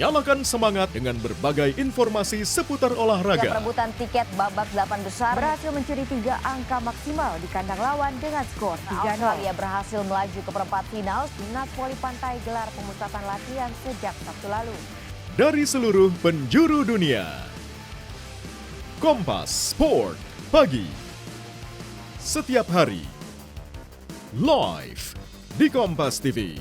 Nyalakan semangat dengan berbagai informasi seputar olahraga. Perebutan tiket babak 8 besar berhasil mencuri 3 angka maksimal di kandang lawan dengan skor 3-0. Australia berhasil melaju ke perempat final. Timnas Voli Pantai gelar pemusatan latihan sejak Sabtu lalu. Dari seluruh penjuru dunia. Kompas Sport Pagi. Setiap hari. Live di Kompas TV.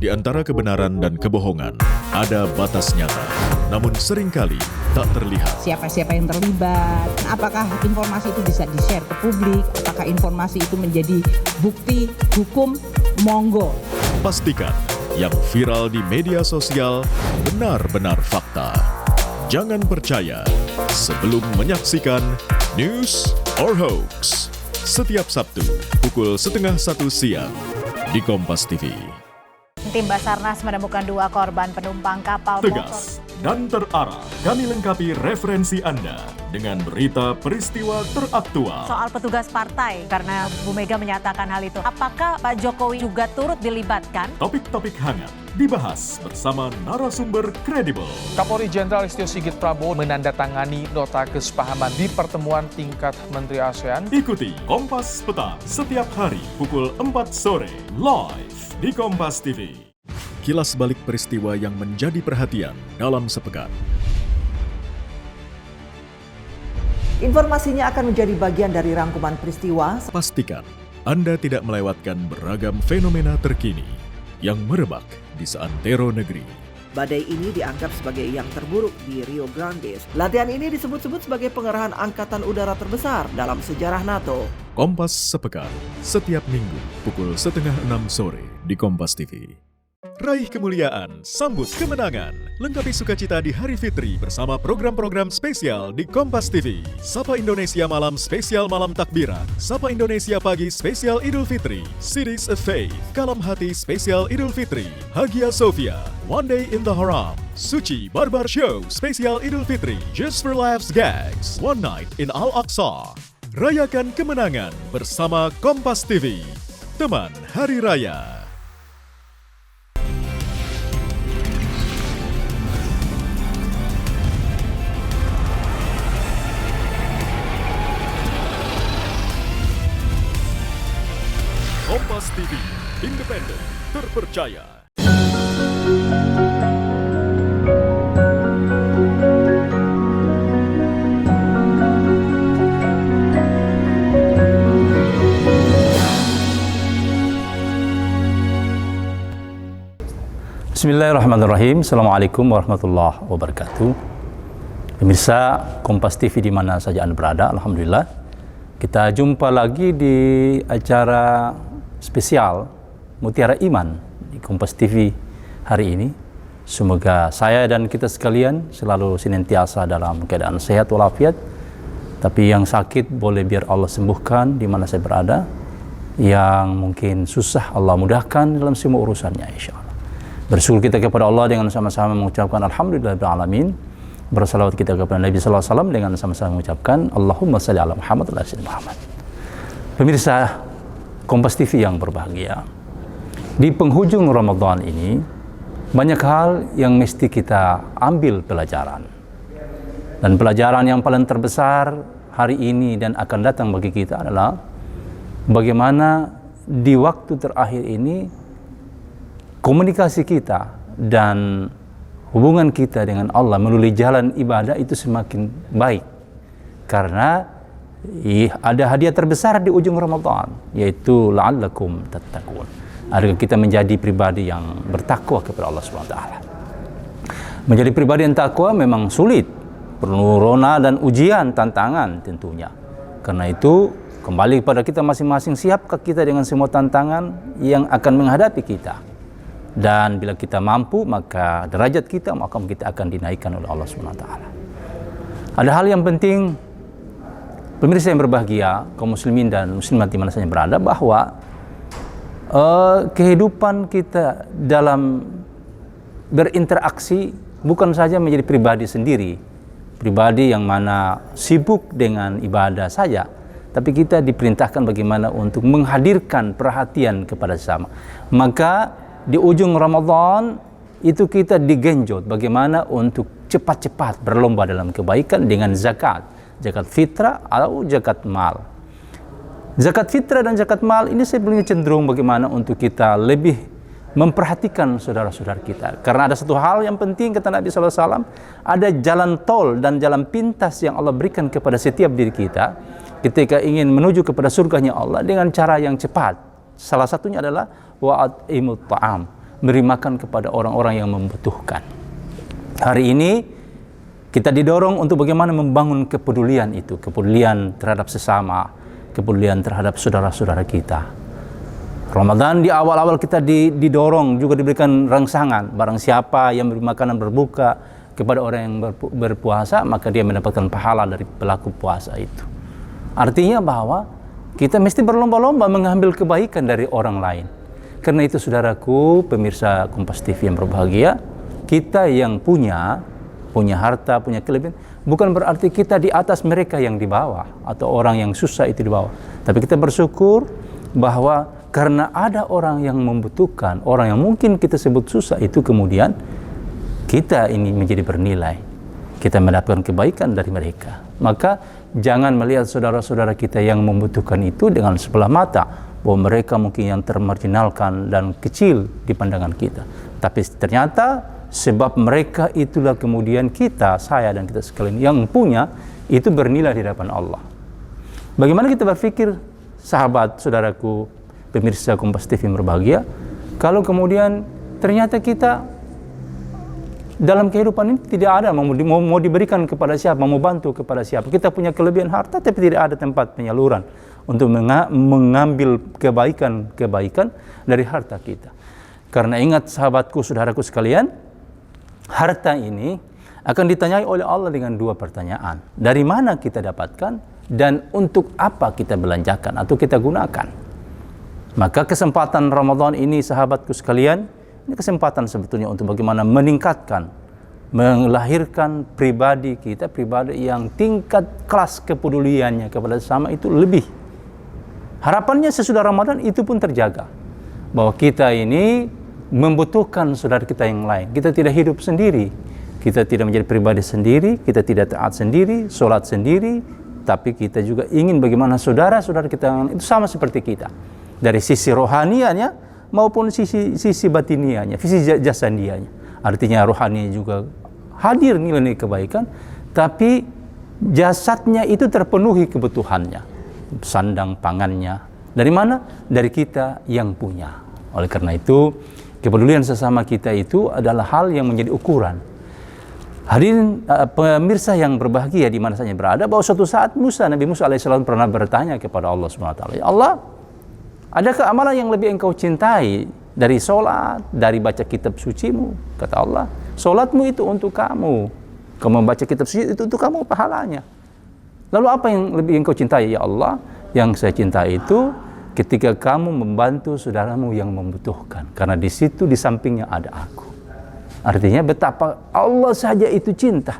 Di antara kebenaran dan kebohongan, ada batas nyata, namun seringkali tak terlihat. Siapa-siapa yang terlibat, apakah informasi itu bisa di-share ke publik, apakah informasi itu menjadi bukti hukum, monggo. Pastikan yang viral di media sosial benar-benar fakta. Jangan percaya sebelum menyaksikan News or Hoax. Setiap Sabtu, pukul 12:30 siang di Kompas TV. Tim Basarnas menemukan 2 korban penumpang kapal Tegas dan terarah, kami lengkapi referensi Anda dengan berita peristiwa teraktual. soal petugas partai karena Bu Mega menyatakan hal itu. Apakah Pak Jokowi juga turut dilibatkan? Topik-topik hangat dibahas bersama narasumber kredibel. Kapolri Jenderal Listio Sigit Prabowo menandatangani nota kesepahaman di pertemuan tingkat Menteri ASEAN. Ikuti Kompas Petang setiap hari pukul 4 sore live di Kompas TV. Kilas balik peristiwa yang menjadi perhatian dalam sepekan. Informasinya akan menjadi bagian dari rangkuman peristiwa. Pastikan Anda tidak melewatkan beragam fenomena terkini yang merebak di seantero negeri. Badai ini dianggap sebagai yang terburuk di Rio Grande. Latihan ini disebut-sebut sebagai pengerahan angkatan udara terbesar dalam sejarah NATO. Kompas Sepekan, setiap minggu pukul 5:30 sore di Kompas TV. Raih kemuliaan, sambut kemenangan. Lengkapi sukacita di Hari Fitri bersama program-program spesial di Kompas TV. Sapa Indonesia Malam spesial Malam Takbiran. Sapa Indonesia Pagi spesial Idul Fitri. Series of Faith, Kalam Hati spesial Idul Fitri. Hagia Sophia, One Day in the Haram. Suci Barbar Show spesial Idul Fitri. Just for Laughs Gags, One Night in Al-Aqsa. Rayakan kemenangan bersama Kompas TV. Teman Hari Raya. Kompas TV, independen, terpercaya. Bismillahirrahmanirrahim. Assalamualaikum warahmatullahi wabarakatuh. Pemirsa Kompas TV di mana saja Anda berada, alhamdulillah. Kita jumpa lagi di acara spesial Mutiara Iman di Kompas TV hari ini. Semoga saya dan kita sekalian selalu senantiasa dalam keadaan sehat walafiat. Tapi yang sakit boleh biar Allah sembuhkan di mana saya berada. Yang mungkin susah Allah mudahkan dalam semua urusannya insyaallah. Bersyukur kita kepada Allah dengan sama-sama mengucapkan alhamdulillahirabbil alamin. Bersalawat kita kepada Nabi sallallahu alaihi wasallam dengan sama-sama mengucapkan Allahumma shalli ala Muhammad wa ala ali Muhammad. Pemirsa Kompas TV yang berbahagia. Di penghujung Ramadan ini banyak hal yang mesti kita ambil pelajaran. Dan pelajaran yang paling terbesar hari ini dan akan datang bagi kita adalah bagaimana di waktu terakhir ini komunikasi kita dan hubungan kita dengan Allah melalui jalan ibadah itu semakin baik. Karena ada hadiah terbesar di ujung Ramadan, yaitu la'allakum tattaqun. Agar kita menjadi pribadi yang bertakwa kepada Allah SWT. Menjadi pribadi yang takwa memang sulit, perlu rona dan ujian, tantangan tentunya. Karena itu kembali kepada kita masing-masing, siapkah kita dengan semua tantangan yang akan menghadapi kita. Dan bila kita mampu, maka derajat kita akan dinaikkan oleh Allah SWT. Ada hal yang penting, pemirsa yang berbahagia, kaum muslimin dan muslimat di mana saja berada, bahwa kehidupan kita dalam berinteraksi bukan saja menjadi pribadi sendiri, pribadi yang mana sibuk dengan ibadah saja, tapi kita diperintahkan bagaimana untuk menghadirkan perhatian kepada sesama. Maka di ujung Ramadan itu kita digenjot bagaimana untuk cepat-cepat berlomba dalam kebaikan dengan zakat fitrah atau zakat mal. Zakat fitrah dan zakat mal ini sebenarnya cenderung bagaimana untuk kita lebih memperhatikan saudara-saudara kita. Karena ada satu hal yang penting kata Nabi SAW, ada jalan tol dan jalan pintas yang Allah berikan kepada setiap diri kita ketika ingin menuju kepada surganya Allah dengan cara yang cepat. Salah satunya adalah wa'at'imut ta'am, beri makan kepada orang-orang yang membutuhkan. Hari ini kita didorong untuk bagaimana membangun kepedulian itu, kepedulian terhadap sesama, kepedulian terhadap saudara-saudara kita. Ramadan di awal-awal kita didorong juga diberikan rangsangan, barang siapa yang beri makanan berbuka kepada orang yang berpuasa, maka dia mendapatkan pahala dari pelaku puasa itu. Artinya bahwa kita mesti berlomba-lomba mengambil kebaikan dari orang lain. Karena itu saudaraku, pemirsa Kompas TV yang berbahagia, kita yang punya harta, punya kelebihan, bukan berarti kita di atas mereka yang di bawah atau orang yang susah itu di bawah. Tapi kita bersyukur bahwa karena ada orang yang membutuhkan, orang yang mungkin kita sebut susah itu, kemudian kita ini menjadi bernilai. Kita mendapatkan kebaikan dari mereka. Maka jangan melihat saudara-saudara kita yang membutuhkan itu dengan sebelah mata, bahwa mereka mungkin yang termarginalkan dan kecil di pandangan kita. Tapi ternyata sebab mereka itulah kemudian kita, saya dan kita sekalian yang punya itu bernilai di hadapan Allah. Bagaimana kita berpikir, sahabat, saudaraku, pemirsa Kompas TV yang berbahagia, kalau kemudian ternyata kita dalam kehidupan ini tidak ada mau diberikan kepada siapa, mau bantu kepada siapa. Kita punya kelebihan harta tapi tidak ada tempat penyaluran untuk mengambil kebaikan dari harta kita. Karena ingat sahabatku, saudaraku sekalian, harta ini akan ditanyai oleh Allah dengan dua pertanyaan. Dari mana kita dapatkan dan untuk apa kita belanjakan atau kita gunakan. Maka kesempatan Ramadan ini sahabatku sekalian, ini kesempatan sebetulnya untuk bagaimana meningkatkan, melahirkan pribadi kita, pribadi yang tingkat kelas kepeduliannya kepada sesama itu lebih. Harapannya sesudah Ramadan itu pun terjaga. Bahwa kita ini membutuhkan saudara kita yang lain. Kita tidak hidup sendiri. Kita tidak menjadi pribadi sendiri, kita tidak taat sendiri, sholat sendiri, tapi kita juga ingin bagaimana saudara-saudara kita itu sama seperti kita. Dari sisi rohanianya maupun sisi batinianya, sisi jasadianya. Artinya rohani juga hadir nilai-nilai kebaikan, tapi jasadnya itu terpenuhi kebutuhannya. Sandang pangannya. Dari mana? Dari kita yang punya. Oleh karena itu, kepedulian sesama kita itu adalah hal yang menjadi ukuran. Hadirin pemirsa yang berbahagia di mana saja berada, bahwa suatu saat Nabi Musa alaihissalam pernah bertanya kepada Allah SWT, "Ya Allah, adakah amalan yang lebih engkau cintai dari sholat, dari baca kitab sucimu?" Kata Allah, "Sholatmu itu untuk kamu. Kamu membaca kitab suci itu untuk kamu pahalanya. Lalu apa yang lebih engkau cintai?" "Ya Allah, yang saya cintai itu ketika kamu membantu saudaramu yang membutuhkan. Karena di situ di sampingnya ada aku." Artinya betapa Allah saja itu cinta.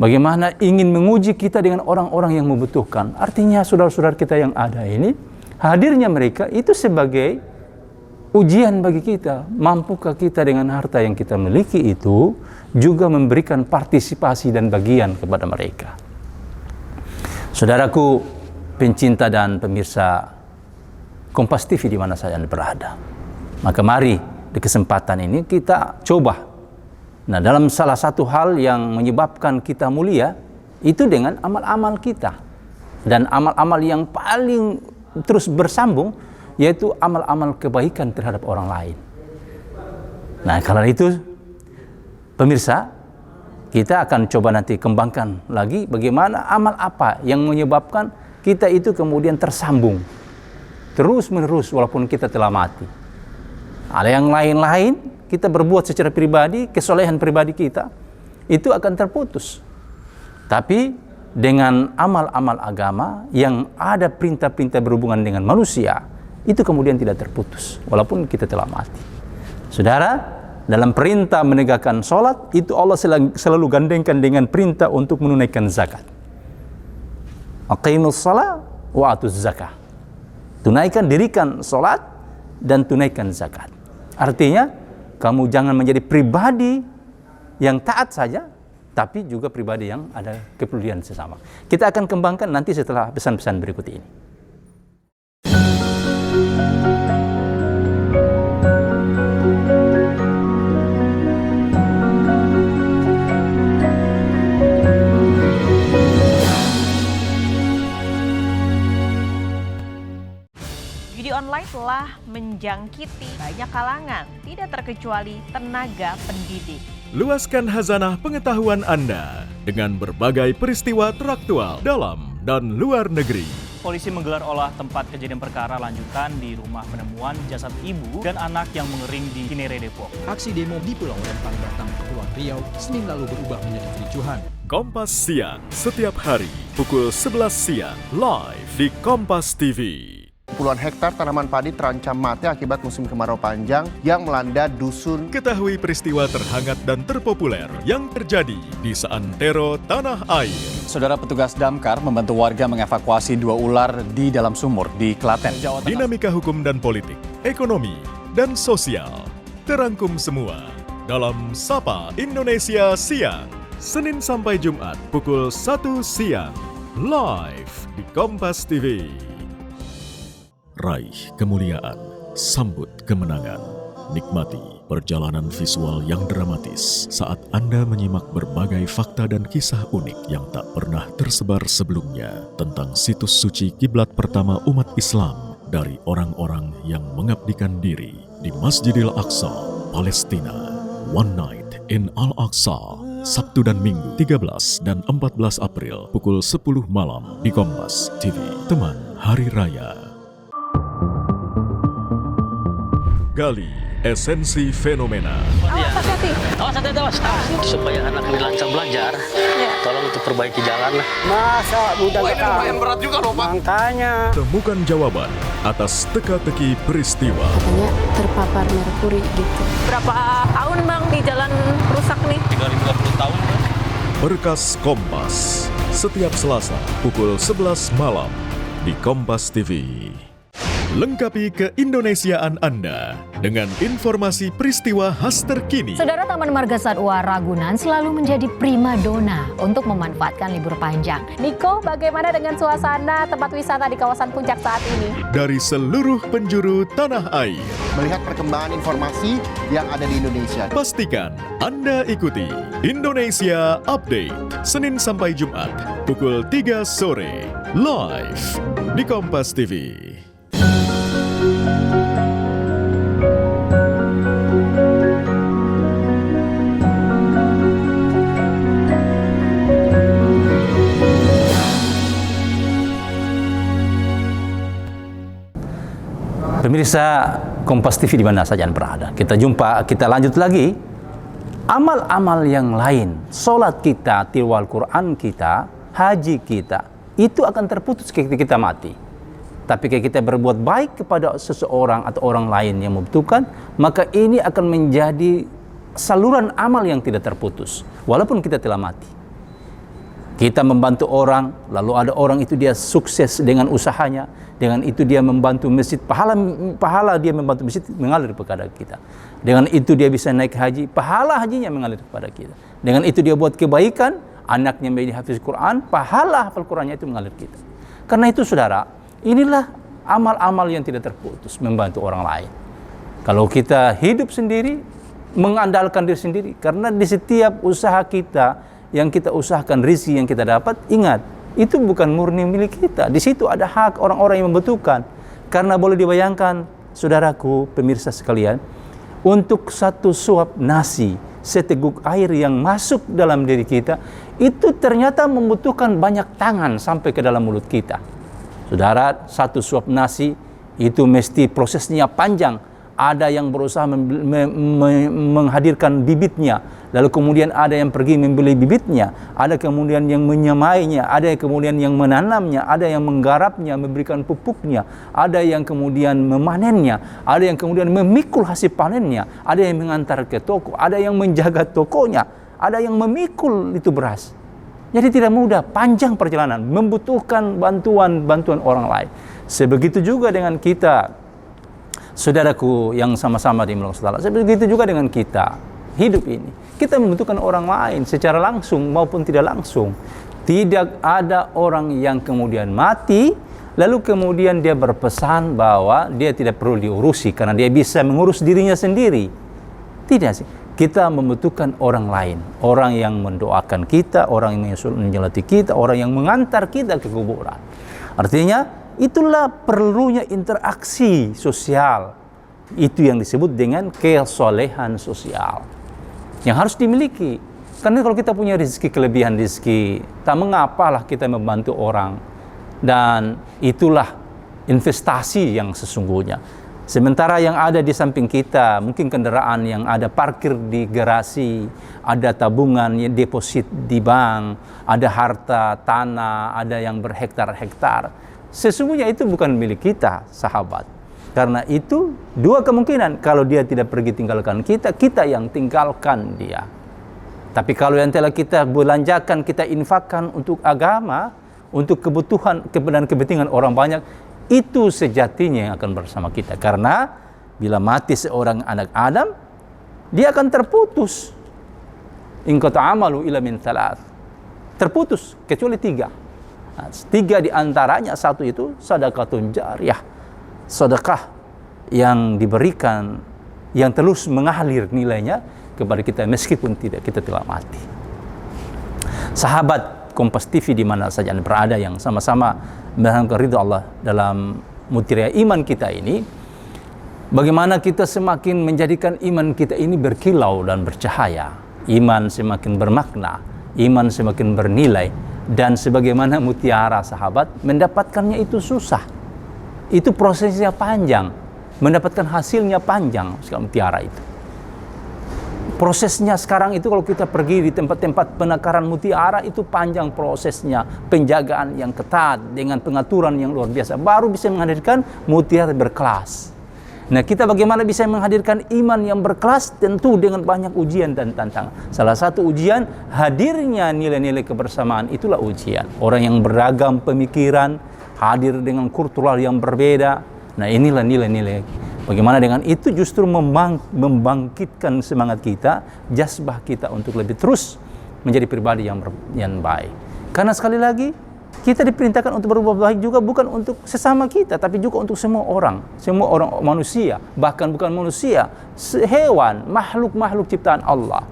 Bagaimana ingin menguji kita dengan orang-orang yang membutuhkan. Artinya saudara-saudara kita yang ada ini, hadirnya mereka itu sebagai ujian bagi kita. Mampukah kita dengan harta yang kita miliki itu juga memberikan partisipasi dan bagian kepada mereka. Saudaraku, pencinta dan pemirsa Kompas TV di mana saja Anda berada. Maka mari di kesempatan ini kita coba. Nah, dalam salah satu hal yang menyebabkan kita mulia itu dengan amal-amal kita. Dan amal-amal yang paling terus bersambung yaitu amal-amal kebaikan terhadap orang lain. Nah, karena itu pemirsa, kita akan coba nanti kembangkan lagi bagaimana amal apa yang menyebabkan kita itu kemudian tersambung terus-menerus walaupun kita telah mati. Ada yang lain-lain kita berbuat secara pribadi, kesolehan pribadi kita itu akan terputus. Tapi dengan amal-amal agama yang ada perintah-perintah berhubungan dengan manusia, itu kemudian tidak terputus walaupun kita telah mati. Saudara, dalam perintah menegakkan sholat itu Allah selalu gandengkan dengan perintah untuk menunaikan zakat. Aqimus shalah wa atuz zakah. Tunaikan, dirikan sholat dan tunaikan zakat. Artinya, kamu jangan menjadi pribadi yang taat saja, tapi juga pribadi yang ada kepedulian sesama. Kita akan kembangkan nanti setelah pesan-pesan berikut ini. Judi online telah menjangkiti banyak kalangan, tidak terkecuali tenaga pendidik. Luaskan khazanah pengetahuan Anda dengan berbagai peristiwa teraktual dalam dan luar negeri. Polisi menggelar olah tempat kejadian perkara lanjutan di rumah penemuan jasad ibu dan anak yang mengering di Cinere, Depok. Aksi demo di Pulau Rempang Batam, Kepulauan Riau, Senin lalu berubah menjadi kericuhan. Kompas Siang, setiap hari pukul 11 siang, live di Kompas TV. Puluhan hektar tanaman padi terancam mati akibat musim kemarau panjang yang melanda dusun. Ketahui peristiwa terhangat dan terpopuler yang terjadi di seantero tanah air. Saudara petugas damkar membantu warga mengevakuasi 2 ular di dalam sumur di Klaten, Jawa Tengah. Dinamika hukum dan politik, ekonomi, dan sosial terangkum semua dalam Sapa Indonesia Siang. Senin sampai Jumat pukul 1 siang, live di Kompas TV. Raih kemuliaan, sambut kemenangan. Nikmati perjalanan visual yang dramatis saat Anda menyimak berbagai fakta dan kisah unik yang tak pernah tersebar sebelumnya tentang situs suci kiblat pertama umat Islam dari orang-orang yang mengabdikan diri di Masjidil Aqsa, Palestina. One Night in Al-Aqsa, Sabtu dan Minggu 13 dan 14 April pukul 10 malam di Kompas TV. Teman Hari Raya. Gali esensi fenomena. Awas hati-hati. Supaya anak ini lancar belajar, tolong untuk perbaiki jalan lah. Masa mudah lumayan berat juga loh Pak. Makanya. Temukan jawaban atas teka-teki peristiwa. Katanya terpapar merkuri gitu. Berapa tahun Bang di jalan rusak nih? 350 tahun. Berkas Kompas, setiap Selasa pukul 11 malam di Kompas TV. Lengkapi keindonesiaan Anda dengan informasi peristiwa khas terkini. Saudara, Taman Marga Satwa Ragunan selalu menjadi primadona untuk memanfaatkan libur panjang. Niko, bagaimana dengan suasana tempat wisata di kawasan Puncak saat ini? Dari seluruh penjuru tanah air. Melihat perkembangan informasi yang ada di Indonesia. Pastikan Anda ikuti Indonesia Update Senin sampai Jumat pukul 3 sore live di Kompas TV. Pemirsa Kompas TV di mana saja Anda berada, kita lanjut lagi. Amal-amal yang lain, sholat kita, tilawah Quran kita, haji kita, itu akan terputus ketika kita mati. Tapi kalau kita berbuat baik kepada seseorang atau orang lain yang membutuhkan, maka ini akan menjadi saluran amal yang tidak terputus, walaupun kita telah mati. Kita membantu orang, lalu ada orang itu dia sukses dengan usahanya, dengan itu dia membantu masjid, pahala dia membantu masjid mengalir kepada kita. Dengan itu dia bisa naik haji, pahala hajinya mengalir kepada kita. Dengan itu dia buat kebaikan, anaknya menjadi hafiz Quran, pahala hafal Qurannya itu mengalir kita. Karena itu saudara, inilah amal-amal yang tidak terputus, membantu orang lain. Kalau kita hidup sendiri, mengandalkan diri sendiri, karena di setiap usaha kita yang kita usahakan, rezeki yang kita dapat, ingat, itu bukan murni milik kita. Di situ ada hak orang-orang yang membutuhkan. Karena boleh dibayangkan, saudaraku, pemirsa sekalian, untuk satu suap nasi, seteguk air yang masuk dalam diri kita, itu ternyata membutuhkan banyak tangan sampai ke dalam mulut kita. Saudara, satu suap nasi itu mesti prosesnya panjang. Ada yang berusaha menghadirkan bibitnya, lalu kemudian ada yang pergi membeli bibitnya, ada kemudian yang menyamainya, ada yang kemudian yang menanamnya, ada yang menggarapnya, memberikan pupuknya, ada yang kemudian memanennya, ada yang kemudian memikul hasil panennya, ada yang mengantar ke toko, ada yang menjaga tokonya, ada yang memikul itu beras. Jadi tidak mudah, panjang perjalanan, membutuhkan bantuan orang lain. Sebegitu juga dengan kita. Saudaraku yang sama-sama dimiliki Allah, begitu juga dengan kita hidup ini. Kita membutuhkan orang lain secara langsung maupun tidak langsung. Tidak ada orang yang kemudian mati lalu kemudian dia berpesan bahwa dia tidak perlu diurusi karena dia bisa mengurus dirinya sendiri. Tidak sih. Kita membutuhkan orang lain, orang yang mendoakan kita, orang yang menyelati kita, orang yang mengantar kita ke kuburan. Artinya itulah perlunya interaksi sosial. Itu yang disebut dengan kesolehan sosial yang harus dimiliki. Karena kalau kita punya rezeki, kelebihan rezeki, tak mengapalah kita membantu orang. Dan itulah investasi yang sesungguhnya. Sementara yang ada di samping kita, mungkin kendaraan yang ada parkir di garasi, ada tabungan yang deposit di bank, ada harta tanah, ada yang berhektar-hektar. Sesungguhnya itu bukan milik kita, sahabat. Karena itu dua kemungkinan, kalau dia tidak pergi tinggalkan kita, kita yang tinggalkan dia. Tapi kalau yang telah kita belanjakan, kita infakkan untuk agama, untuk kebutuhan dan kepentingan orang banyak, itu sejatinya yang akan bersama kita. Karena bila mati seorang anak Adam, dia akan terputus. In qata'amalu ila min thalath. Terputus kecuali 3. Nah, 3 di antaranya, satu itu sedekahun jariyah. Sedekah yang diberikan, yang terus mengalir nilainya kepada kita meskipun kita telah mati. Sahabat Kompas TV di mana saja Anda berada yang sama-sama mengharapkan ridha Allah dalam mutiara iman kita ini, bagaimana kita semakin menjadikan iman kita ini berkilau dan bercahaya, iman semakin bermakna, iman semakin bernilai, dan sebagaimana mutiara sahabat, mendapatkannya itu susah, itu prosesnya panjang, mendapatkan hasilnya panjang sekali mutiara itu. Prosesnya sekarang itu kalau kita pergi di tempat-tempat penakaran mutiara itu panjang prosesnya, penjagaan yang ketat dengan pengaturan yang luar biasa, baru bisa menghadirkan mutiara berkelas. Nah, kita bagaimana bisa menghadirkan iman yang berkelas? Tentu dengan banyak ujian dan tantangan. Salah satu ujian, hadirnya nilai-nilai kebersamaan, itulah ujian. Orang yang beragam pemikiran, hadir dengan kultural yang berbeda. Nah, inilah nilai-nilai. Bagaimana dengan itu justru membangkitkan semangat kita, jazbah kita untuk lebih terus menjadi pribadi yang baik. Karena sekali lagi, kita diperintahkan untuk berbuat baik juga bukan untuk sesama kita, tapi juga untuk semua orang manusia, bahkan bukan manusia, hewan, makhluk ciptaan Allah.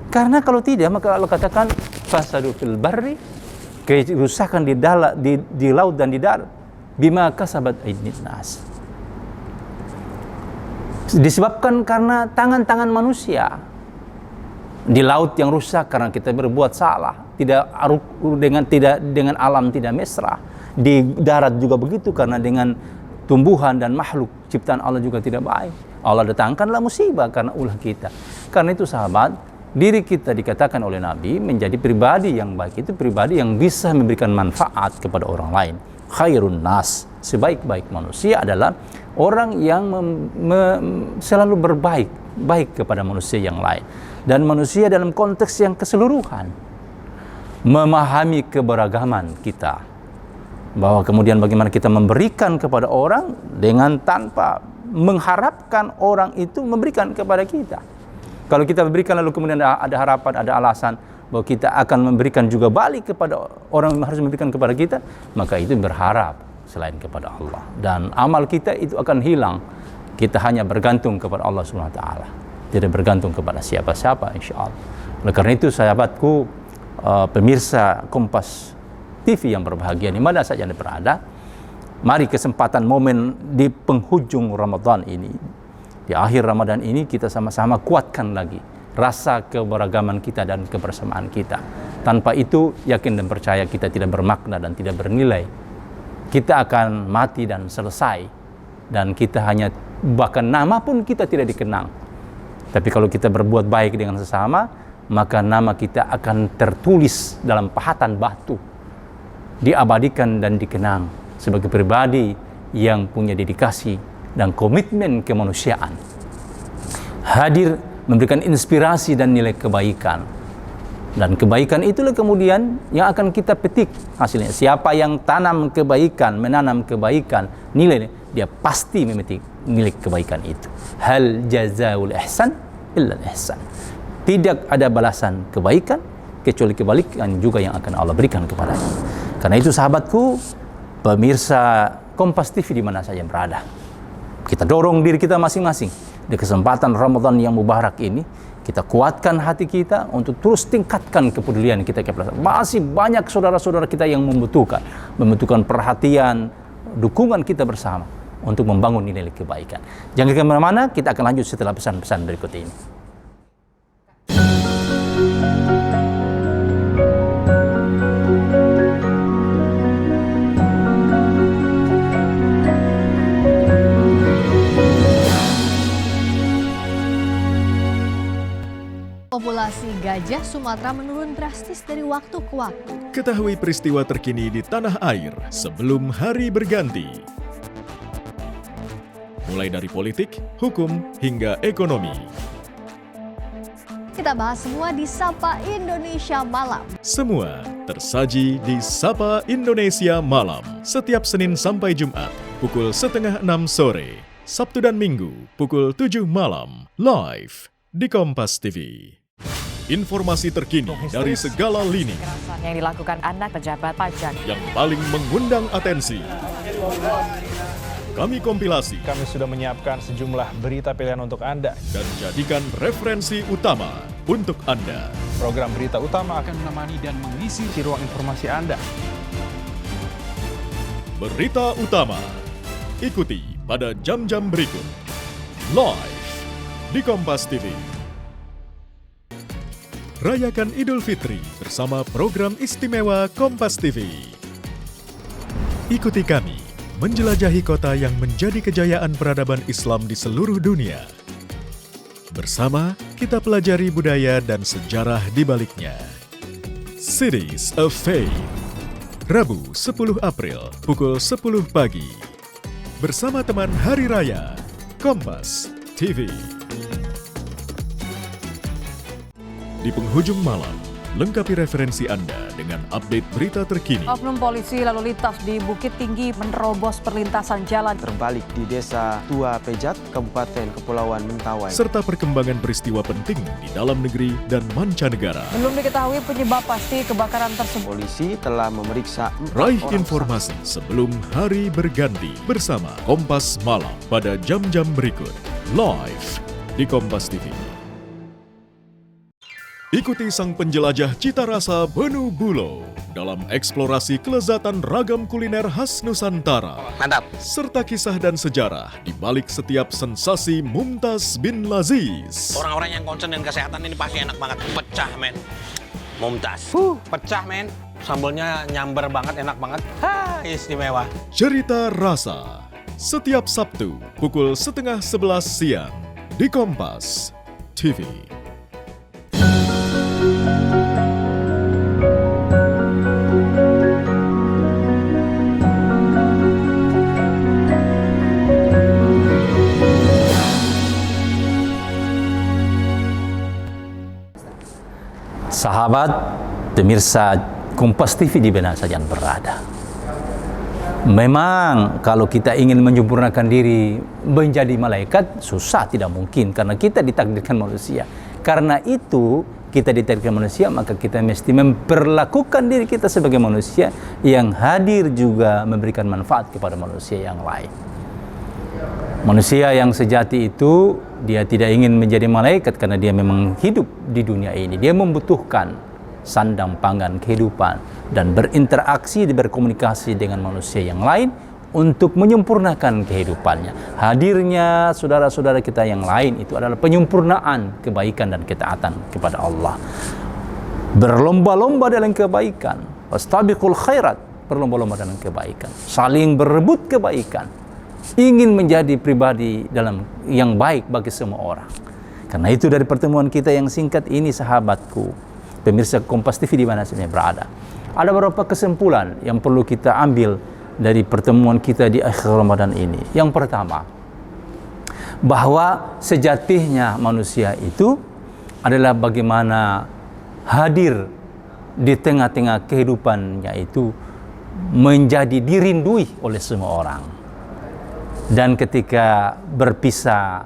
Karena kalau tidak, maka Allah katakan fasadu fil barri, kerusakan di laut dan di darat, bima kasabat aydin nas. Disebabkan karena tangan-tangan manusia. Di laut yang rusak karena kita berbuat salah, tidak dengan alam tidak mesra. Di darat juga begitu karena dengan tumbuhan dan makhluk ciptaan Allah juga tidak baik. Allah datangkanlah musibah karena ulah kita. Karena itu sahabat, diri kita dikatakan oleh Nabi menjadi pribadi yang baik, itu pribadi yang bisa memberikan manfaat kepada orang lain. Khairun nas, sebaik-baik manusia adalah orang yang selalu baik kepada manusia yang lain. Dan manusia dalam konteks yang keseluruhan, memahami keberagaman kita, bahwa kemudian bagaimana kita memberikan kepada orang dengan tanpa mengharapkan orang itu memberikan kepada kita. Kalau kita berikan lalu kemudian ada harapan, ada alasan bahwa kita akan memberikan juga balik kepada orang yang harus memberikan kepada kita, maka itu berharap selain kepada Allah, dan amal kita itu akan hilang. Kita hanya bergantung kepada Allah Subhanahu wa taala, tidak bergantung kepada siapa-siapa, insyaallah. Oleh karena itu sahabatku, pemirsa Kompas TV yang berbahagia di mana saja Anda berada, mari kesempatan momen di penghujung Ramadan ini, di akhir Ramadan ini, kita sama-sama kuatkan lagi rasa keberagaman kita dan kebersamaan kita. Tanpa itu, yakin dan percaya kita tidak bermakna dan tidak bernilai. Kita akan mati dan selesai, dan kita hanya, bahkan nama pun kita tidak dikenang. Tapi kalau kita berbuat baik dengan sesama, maka nama kita akan tertulis dalam pahatan batu, diabadikan dan dikenang sebagai pribadi yang punya dedikasi dan komitmen kemanusiaan. Hadir memberikan inspirasi dan nilai kebaikan. Dan kebaikan itulah kemudian yang akan kita petik hasilnya. Siapa yang tanam kebaikan, menanam kebaikan, nilai dia pasti milik kebaikan itu. Hal jazaul ihsan illa ihsan. Tidak ada balasan kebaikan kecuali kebaikan juga yang akan Allah berikan kepadanya. Karena itu sahabatku, pemirsa Kompas TV di mana saja berada, kita dorong diri kita masing-masing di kesempatan Ramadan yang mubarak ini. Kita kuatkan hati kita untuk terus tingkatkan kepedulian kita kepada masih banyak saudara-saudara kita yang membutuhkan perhatian, dukungan kita bersama untuk membangun nilai kebaikan. Jangan kemana-mana, kita akan lanjut setelah pesan-pesan berikut ini. Populasi gajah Sumatera menurun drastis dari waktu ke waktu. Ketahui peristiwa terkini di tanah air sebelum hari berganti. Mulai dari politik, hukum, hingga ekonomi. Kita bahas semua di Sapa Indonesia Malam. Semua tersaji di Sapa Indonesia Malam. Setiap Senin sampai Jumat, pukul 5:30 sore. Sabtu dan Minggu, pukul 7 malam. Live di Kompas TV. Informasi terkini dari segala lini Kekerasan yang dilakukan anak pejabat pajak yang paling mengundang atensi. Kami kompilasi. Kami sudah menyiapkan sejumlah berita pilihan untuk Anda. Dan jadikan referensi utama untuk Anda. Program Berita Utama akan menemani dan mengisi ruang informasi Anda. Berita Utama. Ikuti pada jam-jam berikut. Live di Kompas TV. Rayakan Idul Fitri bersama program istimewa Kompas TV. Ikuti kami menjelajahi kota yang menjadi kejayaan peradaban Islam di seluruh dunia. Bersama kita pelajari budaya dan sejarah di baliknya. Cities of Faith. Rabu 10 April pukul 10 pagi. Bersama teman Hari Raya Kompas TV. Di penghujung malam, lengkapi referensi Anda dengan update berita terkini. Oknum polisi lalu lintas di Bukit Tinggi menerobos perlintasan jalan terbalik di Desa Tua Pejat, Kabupaten Kepulauan Mentawai. Serta perkembangan peristiwa penting di dalam negeri dan mancanegara. Belum diketahui penyebab pasti kebakaran tersebut. Polisi telah memeriksa 4 Raih orang informasi sebelum hari berganti bersama Kompas Malam pada jam-jam berikut. Live di Kompas TV. Ikuti sang penjelajah cita rasa Benu Bulo dalam eksplorasi kelezatan ragam kuliner khas Nusantara. Mantap. Serta kisah dan sejarah di balik setiap sensasi Mumtaz bin Laziz. Orang-orang yang concern dengan kesehatan ini pasti enak banget. Pecah, men. Mumtaz. Pecah, men. Sambelnya nyamber banget, enak banget. Istimewa. Cerita Rasa. Setiap Sabtu pukul 10:30 siang di Kompas TV. Sahabat, pemirsa Kompas TV di mana saja berada. Memang kalau kita ingin menyempurnakan diri menjadi malaikat, susah, tidak mungkin. Karena kita ditakdirkan manusia. Karena itu, kita ditakdirkan manusia, maka kita mesti memperlakukan diri kita sebagai manusia yang hadir juga memberikan manfaat kepada manusia yang lain. Manusia yang sejati itu, dia tidak ingin menjadi malaikat karena dia memang hidup di dunia ini. Dia membutuhkan sandang pangan kehidupan dan berinteraksi, berkomunikasi dengan manusia yang lain untuk menyempurnakan kehidupannya. Hadirnya saudara-saudara kita yang lain itu adalah penyempurnaan kebaikan dan ketaatan kepada Allah. Berlomba-lomba dalam kebaikan. Wastabiqul khairat, berlomba-lomba dalam kebaikan. Saling berebut kebaikan. Ingin menjadi pribadi dalam yang baik bagi semua orang. Karena itu dari pertemuan kita yang singkat ini, sahabatku, pemirsa Kompas TV di mana saja berada, ada beberapa kesimpulan yang perlu kita ambil dari pertemuan kita di akhir Ramadan ini. Yang pertama, bahwa sejatinya manusia itu adalah bagaimana hadir di tengah-tengah kehidupannya itu menjadi dirindui oleh semua orang. Dan ketika berpisah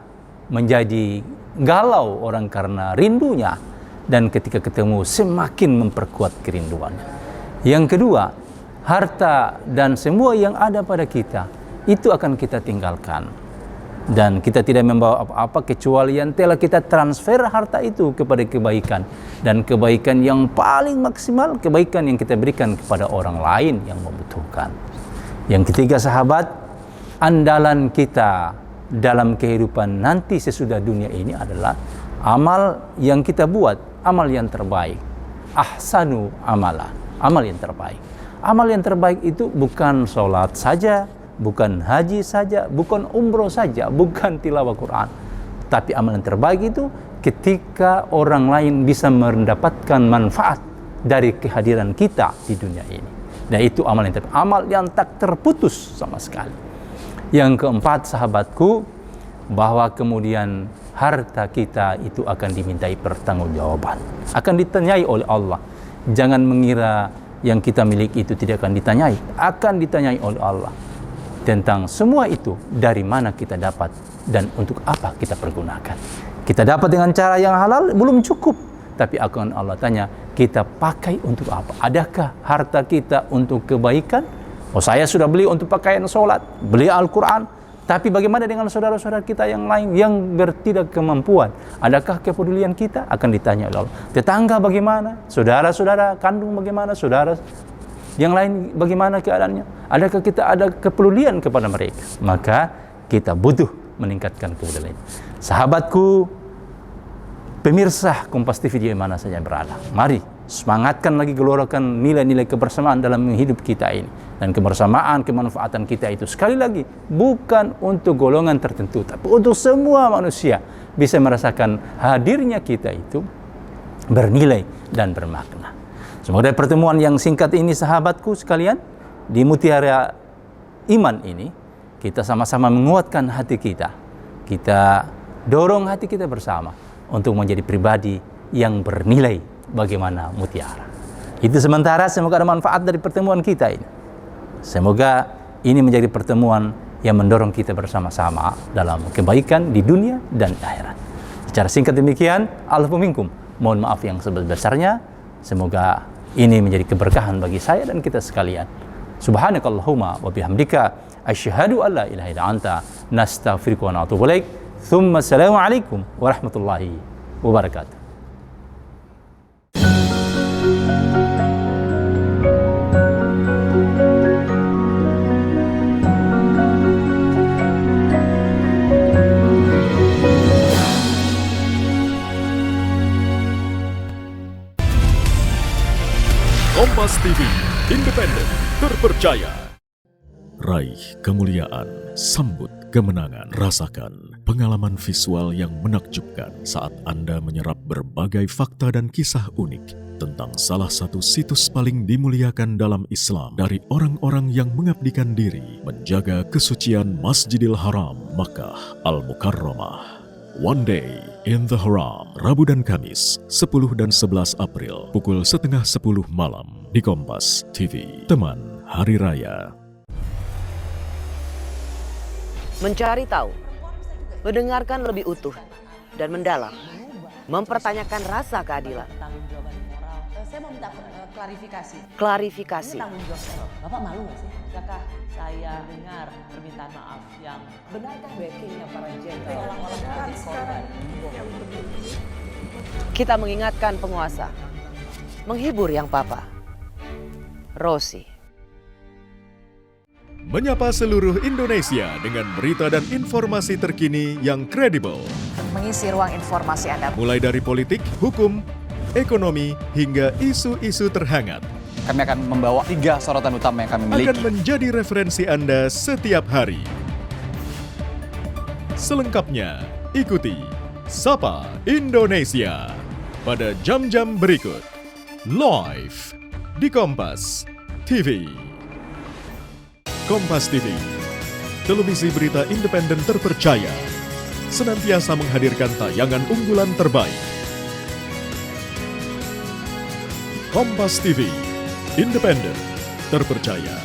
menjadi galau orang karena rindunya, dan ketika ketemu semakin memperkuat kerinduannya. Yang kedua, harta dan semua yang ada pada kita itu akan kita tinggalkan, dan kita tidak membawa apa-apa kecuali yang telah kita transfer harta itu kepada kebaikan, dan kebaikan yang paling maksimal, kebaikan yang kita berikan kepada orang lain yang membutuhkan. Yang ketiga, sahabat, andalan kita dalam kehidupan nanti sesudah dunia ini adalah amal yang kita buat, amal yang terbaik. Ahsanu amala, amal yang terbaik. Amal yang terbaik itu bukan sholat saja, bukan haji saja, bukan umroh saja, bukan tilawah Quran. Tapi amal yang terbaik itu ketika orang lain bisa mendapatkan manfaat dari kehadiran kita di dunia ini. Dan itu amal yang terbaik, amal yang tak terputus sama sekali. Yang keempat, sahabatku, bahwa kemudian harta kita itu akan dimintai pertanggungjawaban, akan ditanyai oleh Allah. Jangan mengira yang kita miliki itu tidak akan ditanyai, akan ditanyai oleh Allah tentang semua itu, dari mana kita dapat dan untuk apa kita pergunakan. Kita dapat dengan cara yang halal belum cukup, tapi akan Allah tanya, kita pakai untuk apa? Adakah harta kita untuk kebaikan? Oh, saya sudah beli untuk pakaian sholat, beli Al-Quran, tapi bagaimana dengan saudara-saudara kita yang lain yang tidak kemampuan? Adakah kepedulian kita? Akan ditanya oleh Allah. Tetangga bagaimana? Saudara-saudara kandung bagaimana? Saudara yang lain bagaimana keadaannya? Adakah kita ada kepedulian kepada mereka? Maka kita butuh meningkatkan kepedulian. Sahabatku, pemirsa Kompas TV di mana saja berada, mari semangatkan lagi, gelorakan nilai-nilai kebersamaan dalam hidup kita ini. Dan kebersamaan, kemanfaatan kita itu sekali lagi bukan untuk golongan tertentu, tapi untuk semua manusia bisa merasakan hadirnya kita itu bernilai dan bermakna. Semoga dari pertemuan yang singkat ini, sahabatku sekalian, di Mutiara Iman ini, kita sama-sama menguatkan hati kita. Kita dorong hati kita bersama untuk menjadi pribadi yang bernilai bagaimana mutiara. Itu sementara, semoga ada manfaat dari pertemuan kita ini. Semoga ini menjadi pertemuan yang mendorong kita bersama-sama dalam kebaikan di dunia dan akhirat. Secara singkat demikian, Allahu minkum. Mohon maaf yang sebesar-besarnya. Semoga ini menjadi keberkahan bagi saya dan kita sekalian. Subhanakallahumma wa bihamdika asyhadu an la ilaha illa anta nastaghfiruka wa natubu ilaik. Tsumma assalamu alaikum warahmatullahi wabarakatuh. Kompas TV, independen, terpercaya. Raih kemuliaan, sambut kemenangan, rasakan pengalaman visual yang menakjubkan saat Anda menyerap berbagai fakta dan kisah unik tentang salah satu situs paling dimuliakan dalam Islam dari orang-orang yang mengabdikan diri menjaga kesucian Masjidil Haram, Makkah Al-Mukarramah. One Day in the Haram, Rabu dan Kamis, 10 dan 11 April, pukul 9:30 malam di Kompas TV. Teman Hari Raya. Mencari tahu, mendengarkan lebih utuh dan mendalam, mempertanyakan rasa keadilan. Saya mau minta klarifikasi. Klarifikasi. Tanggung jawab. Bapak malu nggak sih? Apakah saya dengar permintaan maaf yang benarkah backingnya para jenderal orang-orang korban? Kita mengingatkan penguasa, menghibur yang papa. Rosi. Menyapa seluruh Indonesia dengan berita dan informasi terkini yang kredibel. Mengisi ruang informasi Anda. Mulai dari politik, hukum, ekonomi, hingga isu-isu terhangat. Kami akan membawa 3 sorotan utama yang kami miliki. Akan menjadi referensi Anda setiap hari. Selengkapnya, ikuti Sapa Indonesia pada jam-jam berikut. Live di Kompas TV. Kompas TV, televisi berita independen terpercaya, senantiasa menghadirkan tayangan unggulan terbaik. Kompas TV, independen, terpercaya.